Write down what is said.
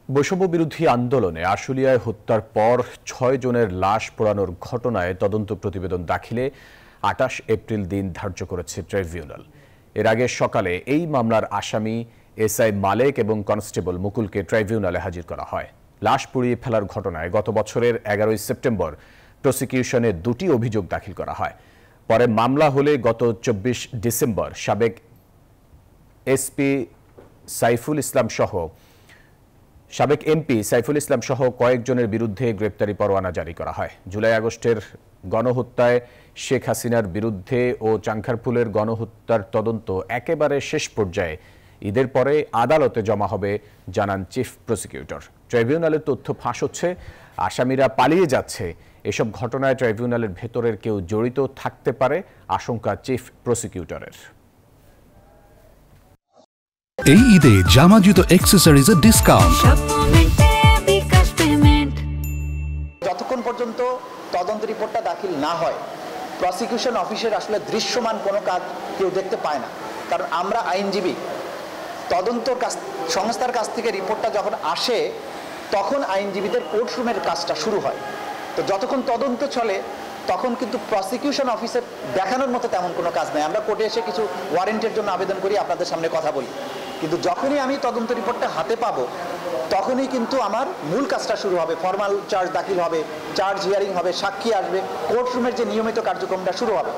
বৈষম্য বিরোধী আন্দোলনে আশুলিয়ায় হত্যার পর ৬ জনের লাশ পোড়ানোর ঘটনায় তদন্ত প্রতিবেদন দাখিলে ২৮ এপ্রিল দিন ধার্য করেছে ট্রাইব্যুনাল। এর আগে সকালে এই মামলার আসামি এসআই মালেক এবং কনস্টেবল মুকুলকে ট্রাইব্যুনালে হাজির করা হয়। লাশ পুড়িয়ে ফেলার ঘটনায় গত বছরের ১১ সেপ্টেম্বর প্রসিকিউশনে ২টি অভিযোগ দাখিল করা হয়। পরে মামলা হলে গত ২৪ ডিসেম্বর সাবেক এসপি সাইফুল এমপি সাইফুল ইসলাম সহ কয়েকজনের বিরুদ্ধে গ্রেপ্তারি পরোয়ানা জারি করা হয়। জুলাই আগস্টের গণহত্যায় শেখ হাসিনার বিরুদ্ধে ও চাংখারপুলের গণহত্যার তদন্ত একেবারে শেষ পর্যায়ে ঈদের পরে আদালতে জমা হবে জানান চিফ প্রসিকিউটর। ট্রাইব্যুনালের তথ্য ফাঁস হচ্ছে, আসামিরা পালিয়ে যাচ্ছে। এসব ঘটনায় ট্রাইব্যুনালের ভেতরের কেউ জড়িত থাকতে পারে আশঙ্কা চিফ প্রসিকিউটরের। এই ঈদে জামা জুতো অ্যাকসেসরিজের ডিসকাউন্ট। যতক্ষণ পর্যন্ত তদন্ত রিপোর্টটা দাখিল না হয়, প্রসিকিউশন অফিসের আসলে দৃশ্যমান কোনো কাজ কেউ দেখতে পায় না। কারণ আমরা আইনজীবী, সংস্থার কাছ থেকে রিপোর্টটা যখন আসে তখন আইনজীবীদের কোর্টরুমের কাজটা শুরু হয়। তো যতক্ষণ তদন্ত চলে তখন কিন্তু প্রসিকিউশন অফিসের দেখানোর মতো তেমন কোনো কাজ নেই। আমরা কোর্টে এসে কিছু ওয়ারেন্টের জন্য আবেদন করি, আপনাদের সামনে কথা বলি, কিন্তু যখনই আমি তদন্ত রিপোর্টটা হাতে পাবো তখনই কিন্তু আমার মূল কাজটা শুরু হবে। ফর্মাল চার্জ দাখিল হবে, চার্জ হিয়ারিং হবে, সাক্ষী আসবে, কোর্টরুমের যে নিয়মিত কার্যক্রমটা শুরু হবে।